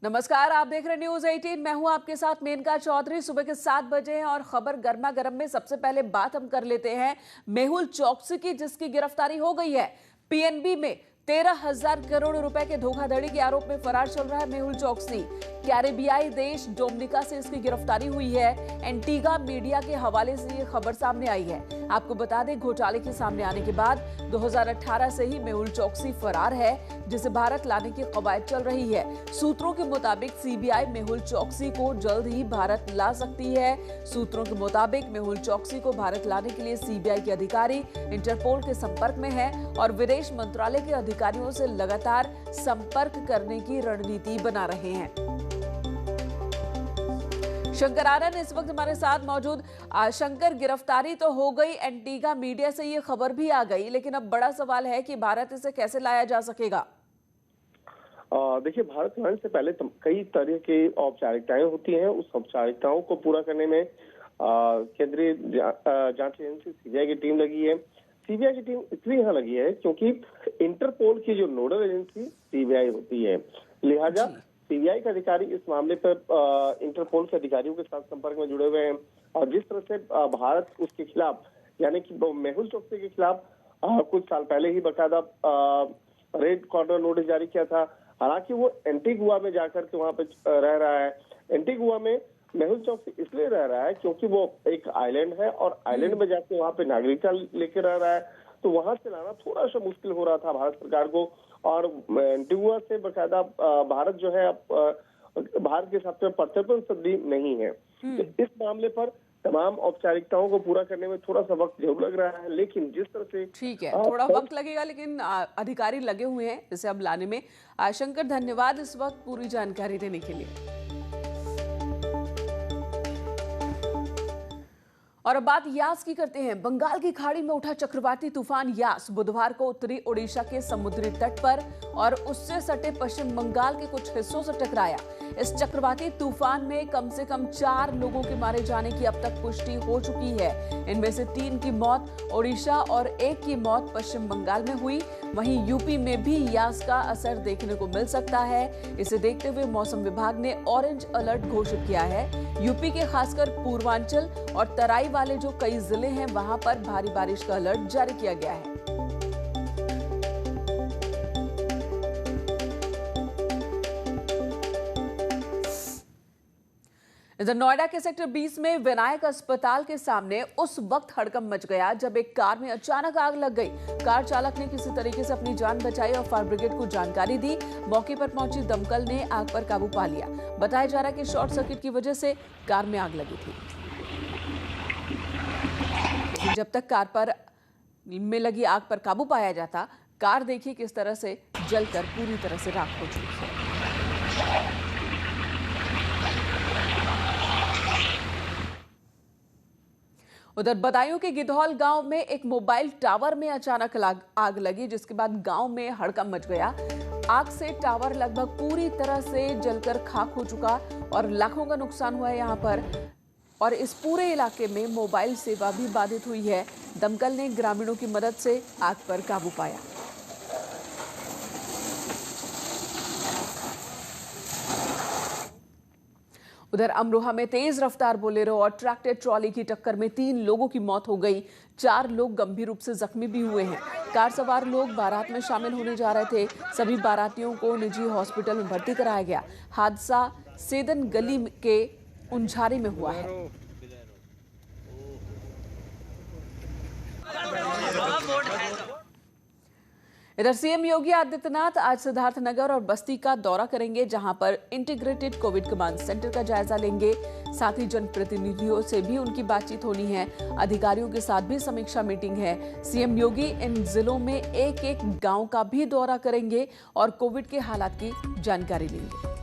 नमस्कार, आप देख रहे न्यूज 18। मैं हूं आपके साथ मेनका चौधरी। सुबह के 7 बजे हैं और खबर गर्मा गर्म में सबसे पहले बात हम कर लेते हैं मेहुल चोकसी की, जिसकी गिरफ्तारी हो गई है। पीएनबी में 13,000 करोड़ रुपए के धोखाधड़ी के आरोप में फरार चल रहा है मेहुल चोकसी। कैरेबियाई देश डोमिनिका से इसकी गिरफ्तारी हुई है। एंटीगा मीडिया के हवाले से ये खबर सामने आई है। आपको बता दें, घोटाले के सामने आने के बाद 2018 से ही मेहुल चोकसी फरार है, जिसे भारत लाने की कवायद चल रही है। सूत्रों के मुताबिक सीबीआई मेहुल चोकसी को जल्द ही भारत ला सकती है। सूत्रों के मुताबिक मेहुल चोकसी को भारत लाने के लिए सीबीआई के अधिकारी इंटरपोल के संपर्क में है और विदेश मंत्रालय के अधिकारियों से लगातार संपर्क करने की रणनीति बना रहे हैं। शंकर आनंद इस वक्त हमारे साथ मौजूद। शंकर, गिरफ्तारी तो हो गई, एंटीगा मीडिया से ये खबर भी आ गई, लेकिन अब बड़ा सवाल है कि भारत इसे कैसे लाया जा सकेगा। देखिए, भारत लाने से पहले कई तरह की औपचारिकताएं होती हैं। उस औपचारिकताओं को पूरा करने में केंद्रीय जांच एजेंसी सीबीआई की टीम लगी है। सीबीआई की टीम इसलिए यहाँ लगी है क्योंकि इंटरपोल की जो नोडल एजेंसी सीबीआई होती है, लिहाजा सीबीआई के अधिकारी इस मामले पर इंटरपोल के अधिकारियों के साथ संपर्क में जुड़े हुए हैं। और जिस तरह से भारत उसके खिलाफ, यानी कि मेहुल चोकसी के खिलाफ कुछ साल पहले ही बकायदा रेड कॉर्नर नोटिस जारी किया था। हालांकि वो एंटीगुआ में जाकर के वहां पे रह रहा है। एंटीगुआ में मेहुल चोकसी इसलिए रह रहा है क्योंकि वो एक आइलैंड है और आइलैंड में जाके वहां पे नागरिकता लेकर रह रहा है, तो वहां से लाना थोड़ा सा मुश्किल हो रहा था भारत सरकार को। और एंटीगुआ से बकायदा भारत जो है भारत के साथ में प्रत्यर्पण संधि नहीं है। तो इस मामले पर तमाम औपचारिकताओं को पूरा करने में थोड़ा सा वक्त जरूर लग रहा है, लेकिन जिस तरह से ठीक है, थोड़ा वक्त लगेगा, लेकिन अधिकारी लगे हुए हैं इसे अब लाने में। शंकर, धन्यवाद इस वक्त पूरी जानकारी देने के लिए। और अब बात यास की करते हैं। बंगाल की खाड़ी में उठा चक्रवाती तूफान यास बुधवार को उत्तरी ओडिशा के समुद्री तट पर और उससे सटे पश्चिम बंगाल के कुछ हिस्सों से टकराया। इस चक्रवाती तूफान में कम से कम 4 लोगों के मारे जाने की अब तक पुष्टि हो चुकी है। इनमें से 3 की मौत ओडिशा और 1 की मौत पश्चिम बंगाल में हुई। वहीं यूपी में भी यास का असर देखने को मिल सकता है। इसे देखते हुए मौसम विभाग ने ऑरेंज अलर्ट घोषित किया है। यूपी के खासकर पूर्वांचल और तराई वाले जो कई जिले हैं, वहां पर भारी बारिश का अलर्ट जारी किया गया है। इधर नोएडा के सेक्टर 20 में विनायक अस्पताल के सामने उस वक्त हड़कंप मच गया जब एक कार में अचानक आग लग गई। कार चालक ने किसी तरीके से अपनी जान बचाई और फायर ब्रिगेड को जानकारी दी। मौके पर पहुंची दमकल ने आग पर काबू पा लिया। बताया जा रहा है कि शॉर्ट सर्किट की वजह से कार में आग लगी थी। जब तक कार पर में लगी आग पर काबू पाया जाता, कार देखिए किस तरह से जलकर पूरी तरह से राख हो चुकी है। उधर बदायूं के गिधौल गांव में एक मोबाइल टावर में अचानक आग लगी, जिसके बाद गांव में हड़कंप मच गया। आग से टावर लगभग पूरी तरह से जलकर खाक हो चुका और लाखों का नुकसान हुआ है यहां पर। और इस पूरे इलाके में मोबाइल सेवा भी बाधित हुई है। दमकल ने ग्रामीणों की मदद से आग पर काबू पाया। उधर अमरोहा में तेज रफ्तार बोलेरो और ट्रैक्टर ट्रॉली की टक्कर में 3 लोगों की मौत हो गई। 4 लोग गंभीर रूप से जख्मी भी हुए हैं। कार सवार लोग बारात में शामिल होने जा रहे थे। सभी बारातियों को निजी हॉस्पिटल में भर्ती कराया गया। हादसा सेदन गली के उंझारी में हुआ है। इधर सीएम योगी आदित्यनाथ आज सिद्धार्थनगर और बस्ती का दौरा करेंगे, जहां पर इंटीग्रेटेड कोविड कमांड सेंटर का जायजा लेंगे। साथ ही जनप्रतिनिधियों से भी उनकी बातचीत होनी है। अधिकारियों के साथ भी समीक्षा मीटिंग है। सीएम योगी इन जिलों में एक-एक गांव का भी दौरा करेंगे और कोविड के हालात की जानकारी लेंगे।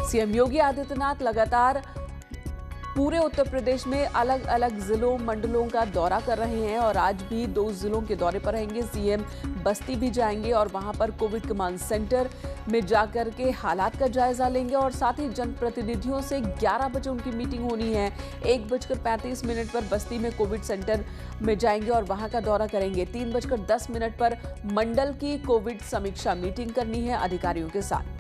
सीएम योगी आदित्यनाथ लगातार पूरे उत्तर प्रदेश में अलग अलग जिलों मंडलों का दौरा कर रहे हैं और आज भी 2 जिलों के दौरे पर रहेंगे। सीएम बस्ती भी जाएंगे और वहां पर कोविड कमांड सेंटर में जाकर के हालात का जायजा लेंगे और साथ ही जनप्रतिनिधियों से 11 बजे उनकी मीटिंग होनी है। 1:35 पर बस्ती में कोविड सेंटर में जाएंगे और वहां का दौरा करेंगे। 3:10 पर मंडल की कोविड समीक्षा मीटिंग करनी है अधिकारियों के साथ।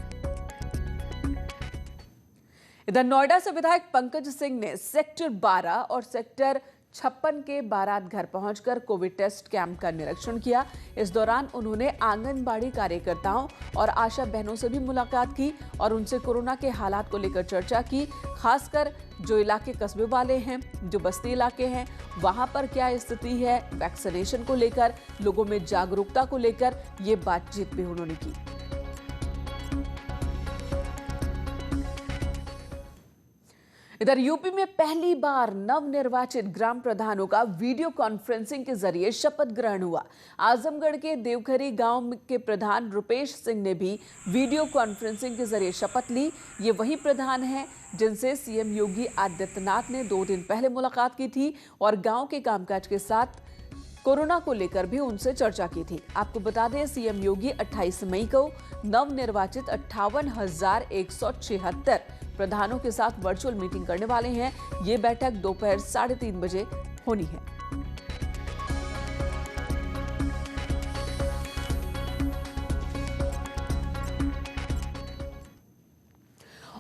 इधर नोएडा से विधायक पंकज सिंह ने सेक्टर 12 और सेक्टर 56 के बारात घर पहुंचकर कोविड टेस्ट कैंप का निरीक्षण किया। इस दौरान उन्होंने आंगनबाड़ी कार्यकर्ताओं और आशा बहनों से भी मुलाकात की और उनसे कोरोना के हालात को लेकर चर्चा की। खासकर जो इलाके कस्बे वाले हैं, जो बस्ती इलाके हैं, वहां पर क्या स्थिति है, वैक्सीनेशन को लेकर, लोगों में जागरूकता को लेकर ये बातचीत भी उन्होंने की। इधर यूपी में पहली बार नवनिर्वाचित ग्राम प्रधानों का वीडियो कॉन्फ्रेंसिंग के जरिए शपथ ग्रहण हुआ। आजमगढ़ के देवघरी गांव के प्रधान रुपेश सिंह ने भी वीडियो कॉन्फ्रेंसिंग के जरिए शपथ ली। ये वही प्रधान हैं जिनसे सीएम योगी आदित्यनाथ ने 2 दिन पहले मुलाकात की थी और गांव के कामकाज के साथ कोरोना को लेकर भी उनसे चर्चा की थी। आपको बता दें, सीएम योगी 28 मई को नवनिर्वाचित 58,176 प्रधानों के साथ वर्चुअल मीटिंग करने वाले हैं। ये बैठक दोपहर 3:30 बजे होनी है।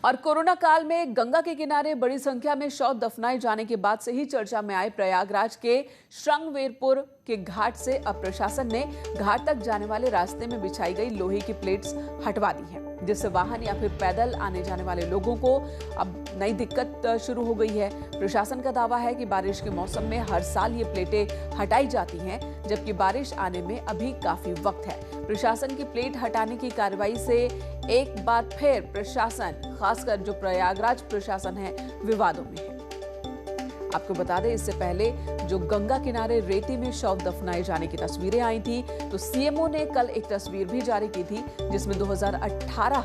और कोरोना काल में गंगा के किनारे बड़ी संख्या में शव दफनाए जाने के बाद से ही चर्चा में आए प्रयागराज के श्रृंगवेरपुर के घाट से अब प्रशासन ने घाट तक जाने वाले रास्ते में बिछाई गई लोहे की प्लेट्स हटवा दी है, जिससे वाहन या फिर पैदल आने जाने वाले लोगों को अब नई दिक्कत शुरू हो गई है। प्रशासन का दावा है कि बारिश के मौसम में हर साल ये प्लेटें हटाई जाती हैं, जबकि बारिश आने में अभी काफी वक्त है। प्रशासन की प्लेट हटाने की कार्रवाई से एक बार फिर प्रशासन, खासकर जो प्रयागराज प्रशासन है, विवादों में है। आपको बता दें, इससे पहले जो गंगा किनारे रेती में शव दफनाए जाने की तस्वीरें आई थी, तो सीएमओ ने कल एक तस्वीर भी जारी की थी जिसमें 2018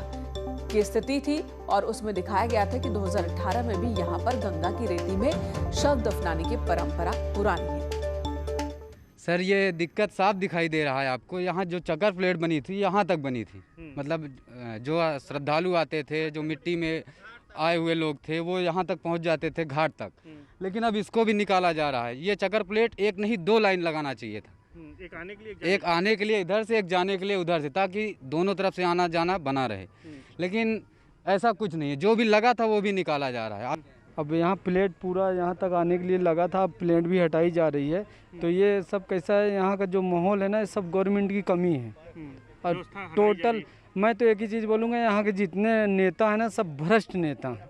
की स्थिति थी और उसमें दिखाया गया था कि 2018 में भी यहां पर गंगा की रेती में शव दफनाने की परंपरा पुरानी है। सर, ये दिक्कत साफ दिखाई दे रहा है आपको। यहाँ जो चकर प्लेट बनी थी, यहाँ तक बनी थी। मतलब जो श्रद्धालु आते थे, जो मिट्टी में आए हुए लोग थे, वो यहाँ तक पहुँच जाते थे, घाट तक। लेकिन अब इसको भी निकाला जा रहा है। ये चकर प्लेट एक नहीं 2 लाइन लगाना चाहिए था। एक आने के लिए इधर से, एक जाने के लिए उधर से, ताकि दोनों तरफ से आना जाना बना रहे। लेकिन ऐसा कुछ नहीं है। जो भी लगा था वो भी निकाला जा रहा है। अब यहाँ प्लेट पूरा यहाँ तक आने के लिए लगा था, अब प्लेट भी हटाई जा रही है। तो ये सब कैसा है, यहाँ का जो माहौल है ना, ये सब गवर्नमेंट की कमी है। और टोटल मैं तो एक ही चीज़ बोलूँगा, यहाँ के जितने नेता हैं ना, सब भ्रष्ट नेता हैं।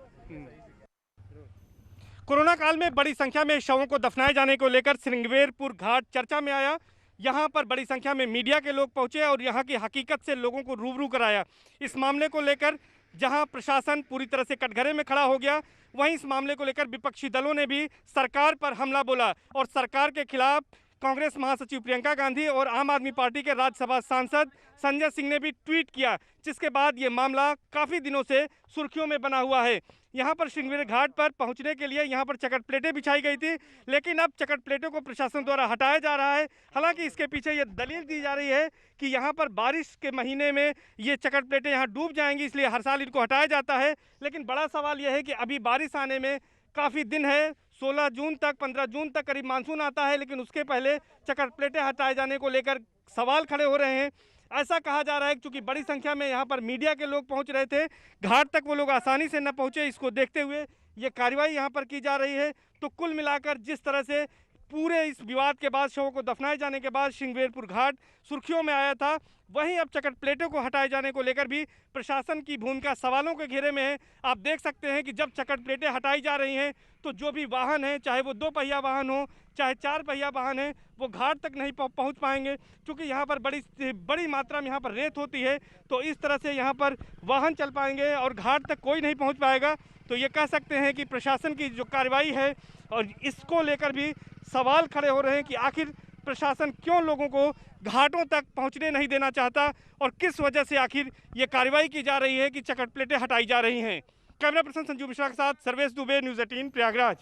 कोरोना काल में बड़ी संख्या में शवों को दफनाए जाने को लेकर श्रृंगवेरपुर घाट चर्चा में आया। यहाँ पर बड़ी संख्या में मीडिया के लोग पहुँचे और यहाँ की हकीकत से लोगों को रूबरू कराया। इस मामले को लेकर जहाँ प्रशासन पूरी तरह से कटघरे में खड़ा हो गया, वहीं इस मामले को लेकर विपक्षी दलों ने भी सरकार पर हमला बोला और सरकार के खिलाफ कांग्रेस महासचिव प्रियंका गांधी और आम आदमी पार्टी के राज्यसभा सांसद संजय सिंह ने भी ट्वीट किया, जिसके बाद ये मामला काफ़ी दिनों से सुर्खियों में बना हुआ है। यहाँ पर श्रृंगवेर घाट पर पहुँचने के लिए यहाँ पर चकट प्लेटें बिछाई गई थी, लेकिन अब चकट प्लेटों को प्रशासन द्वारा हटाया जा रहा है। हालांकि इसके पीछे ये दलील दी जा रही है कि यहाँ पर बारिश के महीने में ये चकट प्लेटें यहाँ डूब जाएंगी, इसलिए हर साल इनको हटाया जाता है। लेकिन बड़ा सवाल यह है कि अभी बारिश आने में काफ़ी दिन है, 16 जून तक, 15 जून तक करीब मानसून आता है, लेकिन उसके पहले चकट प्लेटें हटाए जाने को लेकर सवाल खड़े हो रहे हैं। ऐसा कहा जा रहा है कि चूंकि बड़ी संख्या में यहाँ पर मीडिया के लोग पहुँच रहे थे, घाट तक वो लोग आसानी से न पहुँचे, इसको देखते हुए ये कार्रवाई यहाँ पर की जा रही है। तो कुल मिलाकर जिस तरह से पूरे इस विवाद के बाद, शवों को दफनाए जाने के बाद श्रृंगवेरपुर घाट सुर्खियों में आया था, वहीं अब चकट प्लेटों को हटाए जाने को लेकर भी प्रशासन की भूमिका सवालों के घेरे में है। आप देख सकते हैं कि जब चकट प्लेटें हटाई जा रही हैं तो जो भी वाहन है, चाहे वो 2 पहिया वाहन हो, चाहे 4 पहिया वाहन है, वो घाट तक नहीं पहुंच पाएंगे, क्योंकि यहाँ पर बड़ी मात्रा में यहाँ पर रेत होती है। तो इस तरह से यहाँ पर वाहन चल पाएंगे और घाट तक कोई नहीं पहुँच पाएगा। तो ये कह सकते हैं कि प्रशासन की जो कार्रवाई है, और इसको लेकर भी सवाल खड़े हो रहे हैं कि आखिर प्रशासन क्यों लोगों को घाटों तक पहुंचने नहीं देना चाहता और किस वजह से आखिर ये कार्रवाई की जा रही है कि चकट प्लेटें हटाई जा रही हैं। कैमरा पर्सन संजू मिश्रा के साथ सर्वेश दुबे, न्यूज़ 18 प्रयागराज।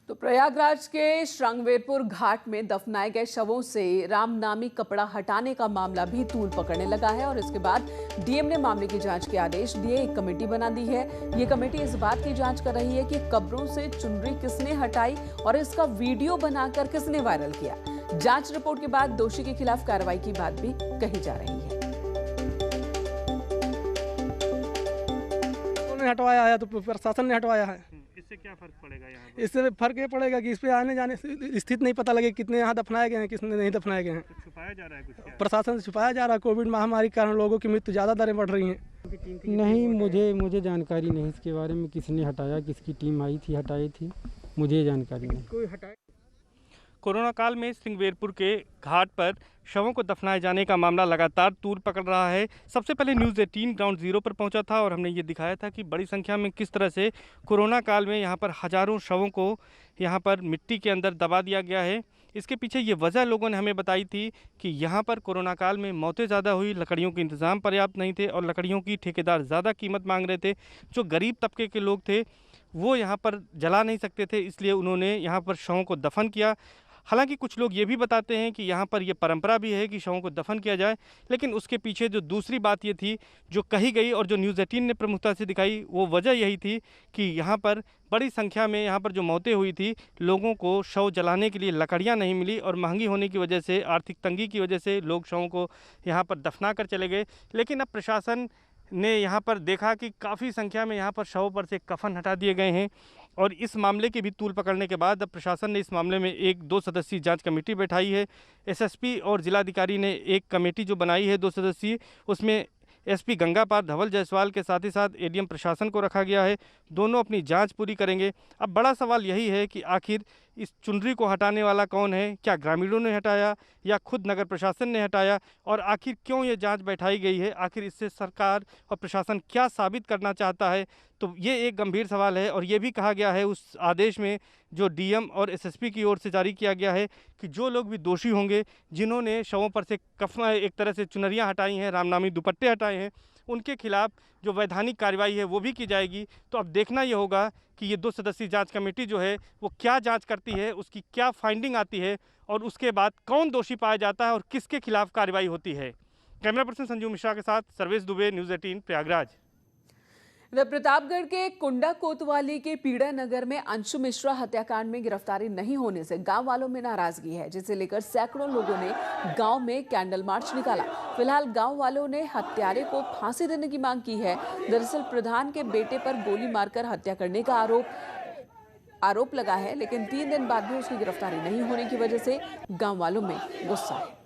तो प्रयागराज के श्रृंगवेरपुर घाट में दफनाए गए शवों से रामनामी कपड़ा हटाने का मामला भी तूल पकड़ने लगा है और इसके बाद डीएम ने मामले की जांच के आदेश दिए। एक कमेटी बना दी है। ये कमेटी इस बात की जांच कर रही है कि कब्रों से चुनरी किसने हटाई और इसका वीडियो बनाकर किसने वायरल किया। जांच रिपोर्ट के बाद दोषी के खिलाफ कार्रवाई की बात भी कही जा रही है। हटवाया है, तो प्रशासन ने हटवाया है। इससे क्या फर्क पड़ेगा यहाँ पर? इससे फर्क ये पड़ेगा कि इस पे आने जाने से स्थिति नहीं पता लगे कितने यहाँ दफनाए गए हैं, कितने नहीं दफनाए गए हैं। तो छुपाया जा रहा है कुछ क्या? प्रशासन से छुपाया जा रहा है। कोविड महामारी के कारण लोगों की मृत्यु ज़्यादा दरें बढ़ रही हैं। नहीं, मुझे जानकारी नहीं इसके बारे में, किसने हटाया, किसकी टीम आई थी हटाई थी, मुझे जानकारी नहीं। कोरोना काल में श्रृंगवेरपुर के घाट पर शवों को दफनाए जाने का मामला लगातार तूल पकड़ रहा है। सबसे पहले न्यूज़ 18 ग्राउंड जीरो पर पहुंचा था और हमने ये दिखाया था कि बड़ी संख्या में किस तरह से कोरोना काल में यहाँ पर हज़ारों शवों को यहाँ पर मिट्टी के अंदर दबा दिया गया है। इसके पीछे ये वजह लोगों ने हमें बताई थी कि यहाँ पर कोरोना काल में मौतें ज़्यादा हुई, लकड़ियों के इंतज़ाम पर्याप्त नहीं थे और लकड़ियों की ठेकेदार ज़्यादा कीमत मांग रहे थे। जो गरीब तबके के लोग थे वो यहाँ पर जला नहीं सकते थे, इसलिए उन्होंने यहाँ पर शवों को दफन किया। हालांकि कुछ लोग ये भी बताते हैं कि यहाँ पर ये परंपरा भी है कि शवों को दफन किया जाए, लेकिन उसके पीछे जो दूसरी बात ये थी जो कही गई और जो न्यूज़ 18 ने प्रमुखता से दिखाई, वो वजह यही थी कि यहाँ पर बड़ी संख्या में यहाँ पर जो मौतें हुई थी, लोगों को शव जलाने के लिए लकड़ियाँ नहीं मिली और महंगी होने की वजह से, आर्थिक तंगी की वजह से लोग शवों को यहाँ पर दफना कर चले गए। लेकिन अब प्रशासन ने यहाँ पर देखा कि काफ़ी संख्या में यहाँ पर शवों पर से कफन हटा दिए गए हैं और इस मामले के भी तूल पकड़ने के बाद अब प्रशासन ने इस मामले में एक 2 सदस्यीय जांच कमेटी बैठाई है। एसएसपी और जिलाधिकारी ने एक कमेटी जो बनाई है 2 सदस्यीय, उसमें एसपी गंगापार धवल जायसवाल के साथ ही साथ एडीएम प्रशासन को रखा गया है। दोनों अपनी जांच पूरी करेंगे। अब बड़ा सवाल यही है कि आखिर इस चुनरी को हटाने वाला कौन है? क्या ग्रामीणों ने हटाया या खुद नगर प्रशासन ने हटाया? और आखिर क्यों ये जांच बैठाई गई है? आखिर इससे सरकार और प्रशासन क्या साबित करना चाहता है? तो ये एक गंभीर सवाल है। और ये भी कहा गया है उस आदेश में जो डीएम और एसएसपी की ओर से जारी किया गया है कि जो लोग भी दोषी होंगे, जिन्होंने शवों पर से कफन एक तरह से चुनरियाँ हटाई हैं, रामनामी दुपट्टे हटाए हैं, उनके खिलाफ जो वैधानिक कार्रवाई है वो भी की जाएगी। तो अब देखना ये होगा कि ये 2 सदस्यीय जांच कमेटी जो है वो क्या जांच करती है, उसकी क्या फाइंडिंग आती है और उसके बाद कौन दोषी पाया जाता है और किसके खिलाफ कार्रवाई होती है। कैमरा पर्सन संजू मिश्रा के साथ सर्वेश दुबे, न्यूज़ 18 प्रयागराज। इधर प्रतापगढ़ के कुंडा कोतवाली के पीड़ा नगर में अंशु मिश्रा हत्याकांड में गिरफ्तारी नहीं होने से गांव वालों में नाराजगी है, जिसे लेकर सैकड़ों लोगों ने गांव में कैंडल मार्च निकाला। फिलहाल गांव वालों ने हत्यारे को फांसी देने की मांग की है। दरअसल प्रधान के बेटे पर गोली मारकर हत्या करने का आरोप लगा है, लेकिन 3 दिन बाद भी उसकी गिरफ्तारी नहीं होने की वजह से गाँव वालों में गुस्सा है।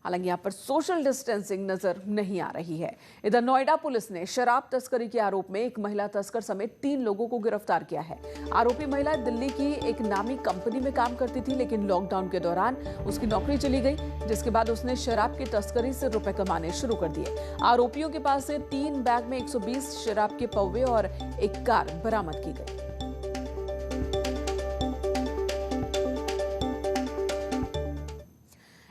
हालांकि यहाँ पर सोशल डिस्टेंसिंग नजर नहीं आ रही है। इधर नोएडा पुलिस ने शराब तस्करी के आरोप में एक महिला तस्कर समेत 3 लोगों को गिरफ्तार किया है। आरोपी महिला दिल्ली की एक नामी कंपनी में काम करती थी, लेकिन लॉकडाउन के दौरान उसकी नौकरी चली गई, जिसके बाद उसने शराब की तस्करी से रुपए कमाने शुरू कर दिए। आरोपियों के पास से 3 बैग में 120 शराब के पौवे और एक कार बरामद की गई।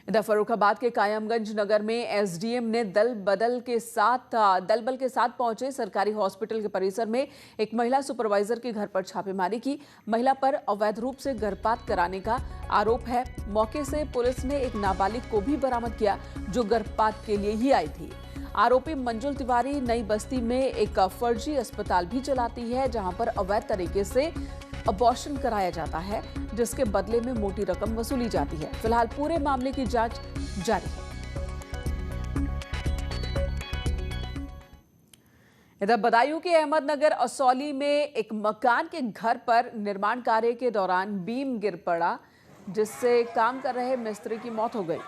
इधर फर्रुखाबाद के कायमगंज नगर में एसडीएम ने दल बल के साथ पहुंचे सरकारी हॉस्पिटल के परिसर में एक महिला सुपरवाइजर के घर पर छापेमारी की। महिला पर अवैध रूप से गर्भपात कराने का आरोप है। मौके से पुलिस ने एक नाबालिग को भी बरामद किया जो गर्भपात के लिए ही आई थी। आरोपी मंजुल तिवारी नई बस्ती में एक फर्जी अस्पताल भी चलाती है, जहां पर अवैध तरीके से अबॉर्शन कराया जाता है, जिसके बदले में मोटी रकम वसूली जाती है। फिलहाल पूरे मामले की जांच जारी है। इधर बदायूं के अहमदनगर असौली में एक मकान के घर पर निर्माण कार्य के दौरान बीम गिर पड़ा, जिससे काम कर रहे मिस्त्री की मौत हो गई।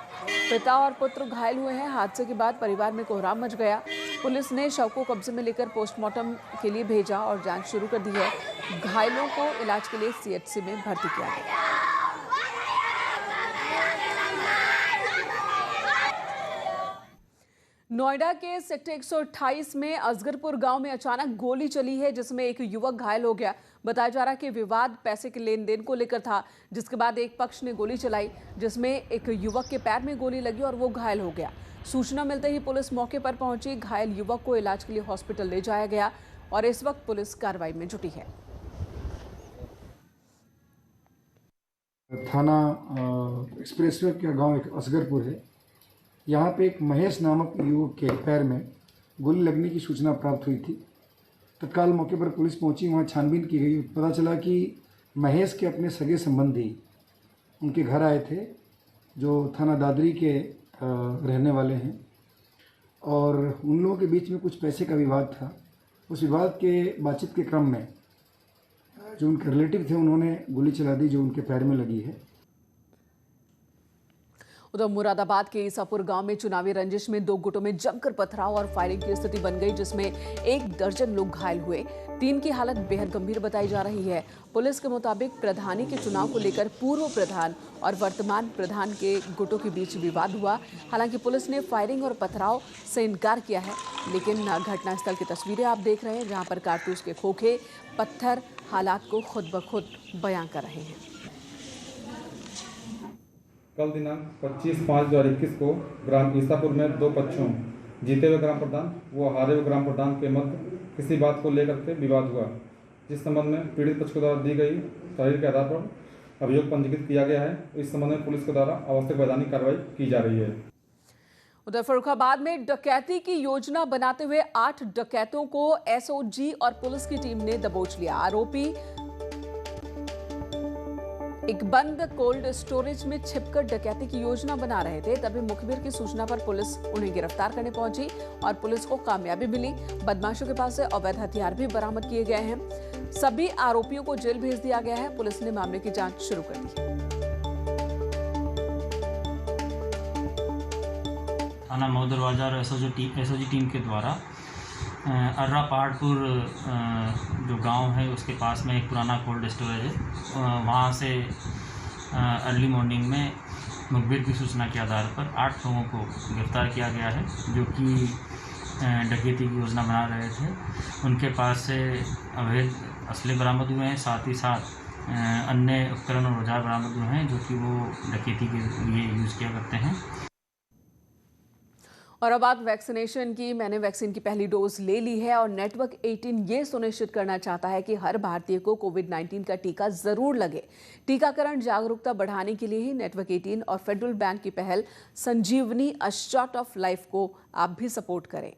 पिता और पुत्र घायल हुए हैं। हादसे के बाद परिवार में कोहराम मच गया। पुलिस ने शव को कब्जे में लेकर पोस्टमार्टम के लिए भेजा और जांच शुरू कर दी है। घायलों को इलाज के लिए सीएचसी में भर्ती किया गया। नोएडा के सेक्टर 128 में असगरपुर गांव में अचानक गोली चली है, जिसमें एक युवक घायल हो गया। बताया जा रहा कि विवाद पैसे के लेन देन को लेकर था, जिसके बाद एक पक्ष ने गोली चलाई, जिसमें एक युवक के पैर में गोली लगी और वो घायल हो गया। सूचना मिलते ही पुलिस मौके पर पहुंची। घायल युवक को इलाज के लिए हॉस्पिटल ले जाया गया और इस वक्त पुलिस कार्रवाई में जुटी है। थाना एक्सप्रेसवे का गांव एक असगरपुर है। यहाँ पे एक महेश नामक युवक के पैर में गोली लगने की सूचना प्राप्त हुई थी। तत्काल मौके पर पुलिस पहुंची, वहाँ छानबीन की गई। पता चला कि महेश के अपने सगे संबंधी उनके घर आए थे, जो थाना दादरी के रहने वाले हैं और उन लोगों के बीच में कुछ पैसे का विवाद था। उस विवाद के बातचीत के क्रम में जो उनके रिलेटिव थे उन्होंने गोली चला दी जो उनके पैर में लगी है। उधर मुरादाबाद के ईसापुर गांव में चुनावी रंजिश में दो गुटों में जमकर पथराव और फायरिंग की स्थिति बन गई, जिसमें 1 दर्जन लोग घायल हुए। 3 की हालत बेहद गंभीर बताई जा रही है। पुलिस के मुताबिक प्रधानी के चुनाव को लेकर पूर्व प्रधान और वर्तमान प्रधान के गुटों के बीच विवाद हुआ। हालांकि पुलिस ने फायरिंग और पथराव से इनकार किया है, लेकिन घटनास्थल की तस्वीरें आप देख रहे हैं, जहां पर कारतूस के खोखे पत्थर हालात को खुद ब खुद बयां कर रहे हैं। कल दिनांक 25/5/2021 को ग्राम ईसापुर में 2 पक्षों जीते हुए ग्राम प्रधान व हारे हुए ग्राम प्रधान के मध्य किसी बात को लेकर के विवाद हुआ, जिस संबंध में पीड़ित पक्ष के द्वारा दी गई तहरीर के आधार पर अभियोग पंजीकृत किया गया है। इस संबंध में पुलिस के द्वारा आवश्यक वैधानिक कार्रवाई की जा रही है। उधर फर्रुखाबाद में डकैती की योजना बनाते हुए 8 डकैतों को एसओजी और पुलिस की टीम ने दबोच लिया। आरोपी एक बंद कोल्ड स्टोरेज में छिपकर डकैती की योजना बना रहे थे। तभी मुखबिर की सूचना पर पुलिस उन्हें गिरफ्तार करने पहुंची और पुलिस को कामयाबी मिली। बदमाशों के पास से अवैध हथियार भी बरामद किए गए हैं। सभी आरोपियों को जेल भेज दिया गया है। पुलिस ने मामले की जांच शुरू कर दी। थाना मऊदरवाजा और एसओजी टीम के द्वारा अर्रा पहाड़पुर जो गांव है उसके पास में एक पुराना कोल्ड स्टोरेज है, वहां से अर्ली मॉर्निंग में मुखबिर की सूचना के आधार पर 8 लोगों को गिरफ्तार किया गया है, जो कि डकैती की योजना बना रहे थे। उनके पास से अवैध असले बरामद हुए हैं, साथ ही साथ अन्य उपकरण और औजार बरामद हुए हैं, जो कि वो डकैती के लिए यूज़ किया करते हैं। और अब बात वैक्सीनेशन की। मैंने वैक्सीन की पहली डोज ले ली है और नेटवर्क 18 ये सुनिश्चित करना चाहता है कि हर भारतीय को कोविड-19 का टीका जरूर लगे। टीकाकरण जागरूकता बढ़ाने के लिए ही नेटवर्क 18 और फेडरल बैंक की पहल संजीवनी अ शॉट ऑफ लाइफ को आप भी सपोर्ट करें।